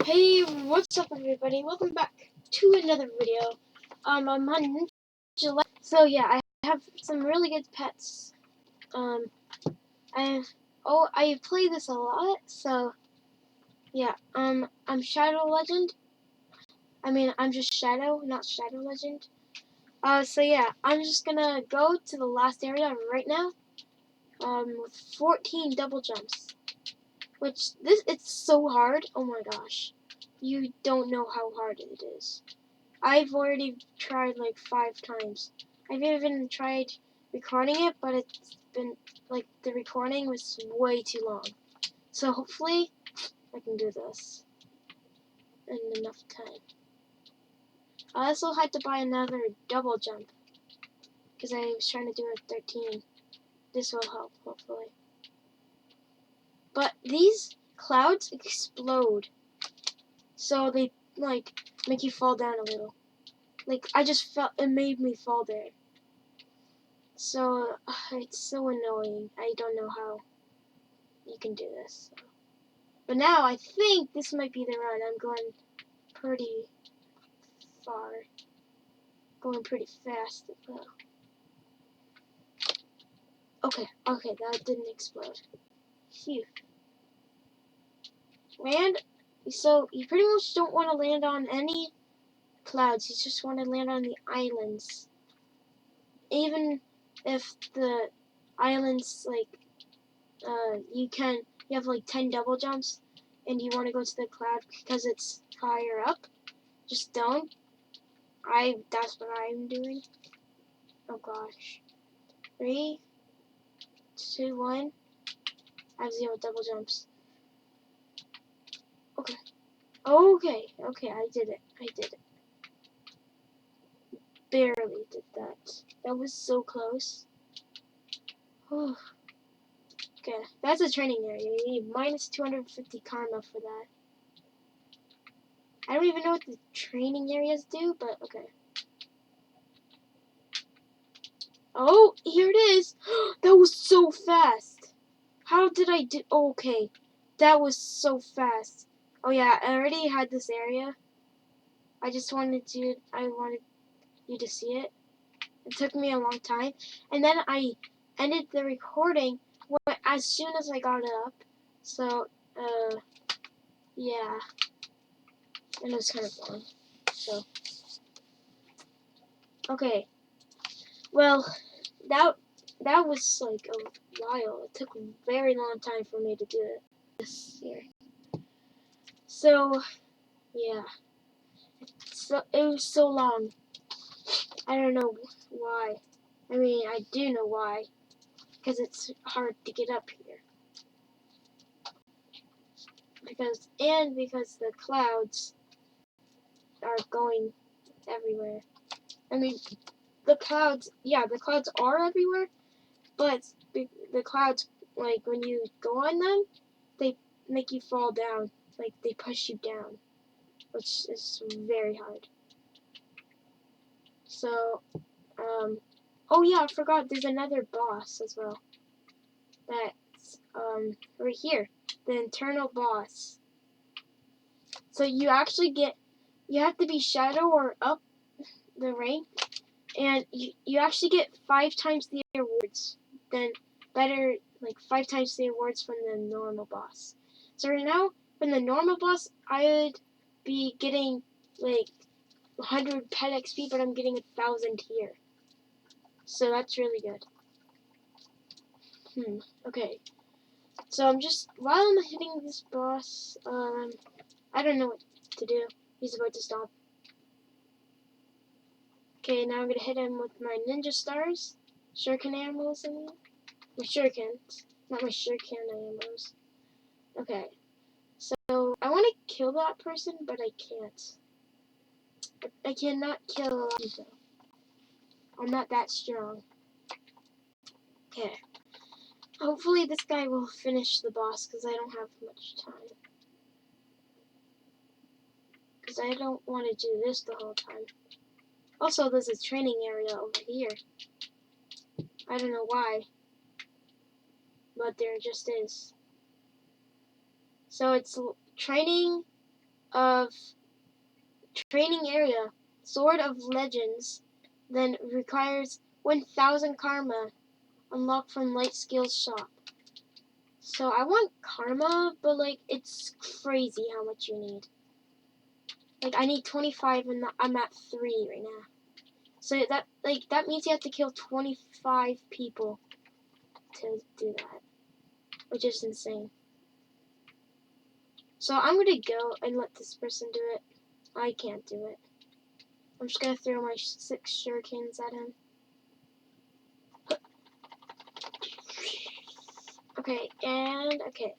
Hey, what's up everybody? Welcome back to another video. I'm on Ninja Life. So yeah, I have some really good pets. I play this a lot, so yeah, I'm Shadow Legend. I'm just Shadow, not Shadow Legend. So yeah, I'm just gonna go to the last area right now. With 14 double jumps. It's so hard. Oh my gosh. You don't know how hard it is. I've already tried like 5 times. I've even tried recording it, but it's been like the recording was way too long. So hopefully I can do this in enough time. I also had to buy another double jump because I was trying to do it 13. This will help hopefully. But these clouds explode, so they like make you fall down a little. Like I just felt it made me fall there. So it's so annoying. I don't know how you can do this. But now I think this might be the run. I'm going pretty far. Going pretty fast as well. Okay, that didn't explode. Phew. Land. So you pretty much don't want to land on any clouds. You just want to land on the islands. Even if the islands you have like 10 double jumps and you want to go to the cloud because it's higher up, just don't. That's what I'm doing. Oh gosh. 3, 2, 1. I have 0 double jumps. Okay. I did it. Barely did that. That was so close. Okay, that's a training area. You need minus 250 karma for that. I don't even know what the training areas do, but okay. Oh, here it is. That was so fast. How did I do? Oh, okay, that was so fast. Oh yeah, I already had this area. I wanted you to see it. It took me a long time, and then I ended the recording as soon as I got it up. So, yeah, and it was kind of long. So, okay, well, that was like a while. It took a very long time for me to do it this year. So, yeah, it was so long. I don't know why. I do know why. Because it's hard to get up here. Because the clouds are going everywhere. The clouds are everywhere, but the clouds, like when you go on them, they make you fall down. Like they push you down, which is very hard. So, oh yeah, I forgot. There's another boss as well. That's right here, the internal boss. So you have to be shadow or up the rank, and you actually get 5 times the awards. Then better, like 5 times the awards from the normal boss. So right now, from the normal boss, I would be getting like 100 pet XP, but I'm getting 1,000 here. So that's really good. Okay. So while I'm hitting this boss, I don't know what to do. He's about to stop. Okay, now I'm gonna hit him with my ninja stars. Shuriken animals, I mean. My shurikens. Not my shuriken animals. Okay. So, I want to kill that person, but I can't. I cannot kill a lot of people. I'm not that strong. Okay. Hopefully this guy will finish the boss, because I don't have much time. Because I don't want to do this the whole time. Also, there's a training area over here. I don't know why, but there just is. So it's training of training area, Sword of Legends, then requires 1000 karma, unlocked from Light Skills shop. So I want karma, but like it's crazy how much you need. Like I need 25 and I'm at 3 right now. So that means you have to kill 25 people to do that, which is insane. So I'm gonna go and let this person do it. I can't do it. I'm just gonna throw my 6 shurikens at him. Okay, and okay.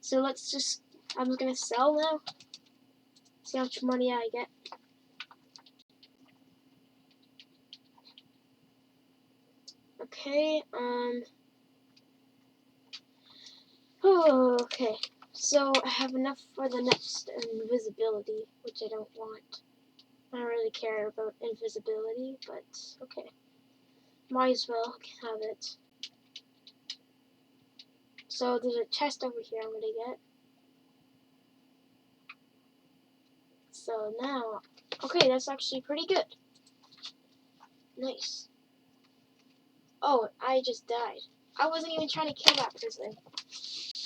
So let's just, I'm gonna sell now. See how much money I get. Okay, oh, okay. So I have enough for the next invisibility, which I don't want. I don't really care about invisibility, but okay. Might as well have it. So there's a chest over here I'm gonna get. So now, okay, that's actually pretty good. Nice. Oh, I just died. I wasn't even trying to kill that person.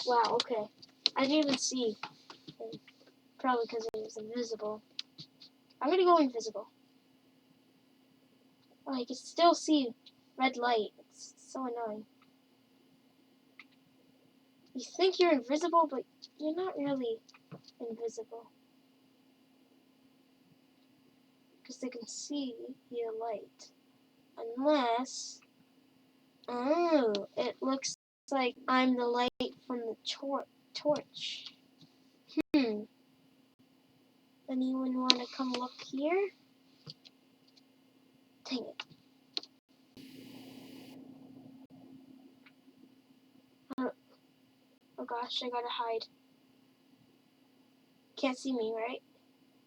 Wow, okay. I didn't even see him. Probably because he was invisible. I'm gonna go invisible. Oh, I can still see red light. It's so annoying. You think you're invisible, but you're not really invisible. Because they can see your light. Unless... Oh, it looks like I'm the light from the torch. Anyone want to come look here? Dang it. Oh gosh, I gotta hide. Can't see me, right?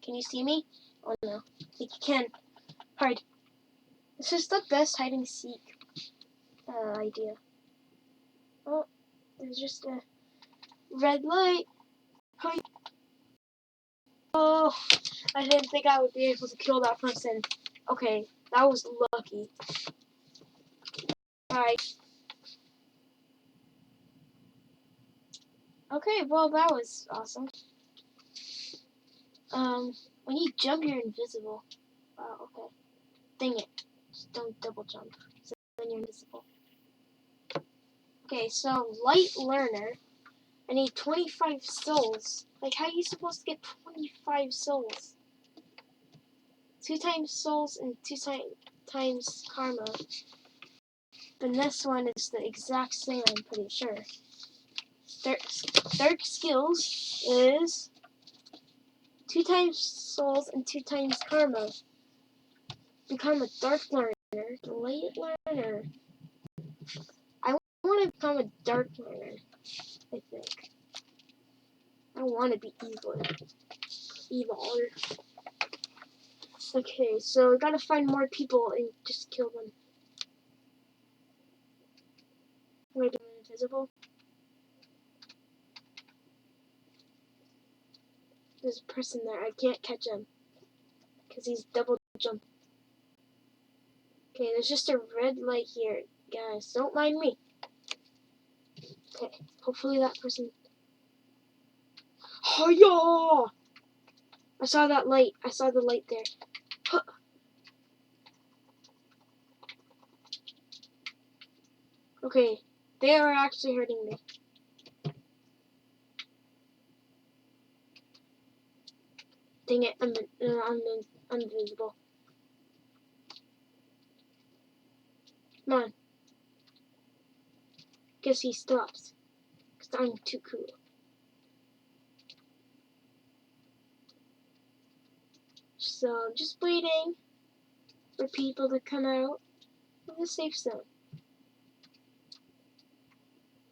Can you see me? Oh no. I think you can. Hide. This is the best hide and seek idea. Oh, there's just a red light. Hide. Oh, I didn't think I would be able to kill that person. Okay, that was lucky. Hide. Okay, well that was awesome. When you jump, you're invisible. Wow, okay. Dang it. Just don't double jump. So then you're invisible. Okay, so light learner. I need 25 souls. Like, how are you supposed to get 25 souls? 2 times souls and 2 times karma. And this one is the exact same, I'm pretty sure. Dark skills is 2 times souls and 2 times karma. Become a dark learner. Light learner. I want to become a dark learner, I think. I want to be evil. Okay, so I gotta find more people and just kill them. Wait, I'm invisible. There's a person there. I can't catch him because he's double jumping. Okay, there's just a red light here. Guys, don't mind me. Okay, hopefully that person... Oh, yeah! I saw that light. I saw the light there. Huh. Okay, they are actually hurting me. Dang it, I'm invisible. Come on. Guess he stops. Because I'm too cool. So I'm just waiting for people to come out of the safe zone.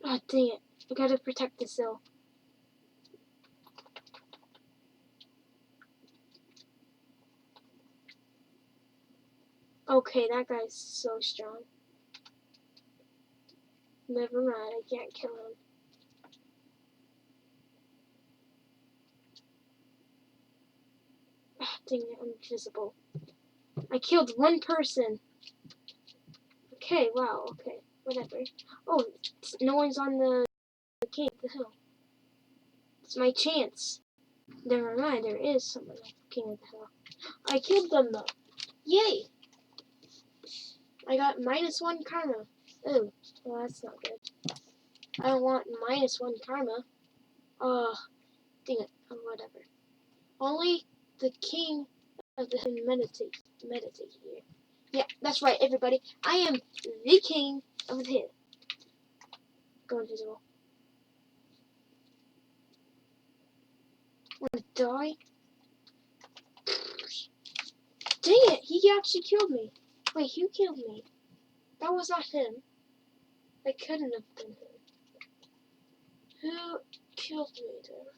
Oh, dang it. I gotta protect the hill. Okay, that guy's so strong. Never mind, I can't kill him. Dang it, I'm invisible. I killed one person. Okay, wow, okay, whatever. Oh, no one's on the king of the hill. It's my chance. Never mind, there is someone on the king of the hill. I killed them though. Yay! I got -1 karma. Oh, well that's not good. I don't want -1 karma. Oh, dang it. Oh, whatever. Only the king of the hill meditate here. Yeah, that's right, everybody. I am the king of the hill. Go invisible. Wanna die? Dang it, he actually killed me. Wait, who killed me? That was not him. That couldn't have been him. Who killed me there?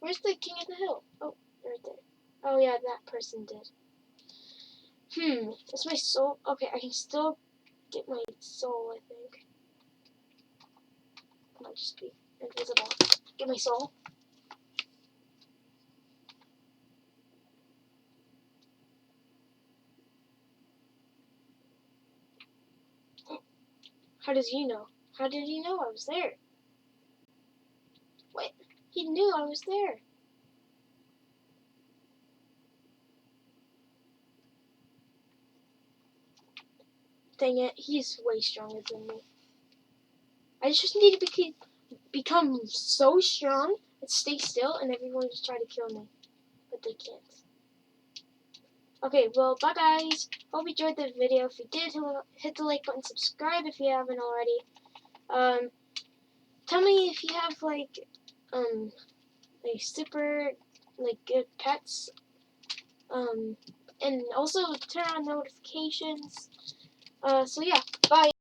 Where's the king of the hill? Oh, right there. Oh yeah, that person did. Is my soul? Okay, I can still get my soul, I think. I might just be invisible. Get my soul. How does he know? How did he know I was there? Wait, he knew I was there. Dang it, he's way stronger than me. I just need to become so strong and stay still, and everyone just try to kill me, but they can't. Okay, well, bye guys. Hope you enjoyed the video. If you did, hit the like button, subscribe if you haven't already. Tell me if you have like super good pets. And also turn on notifications. So yeah, bye.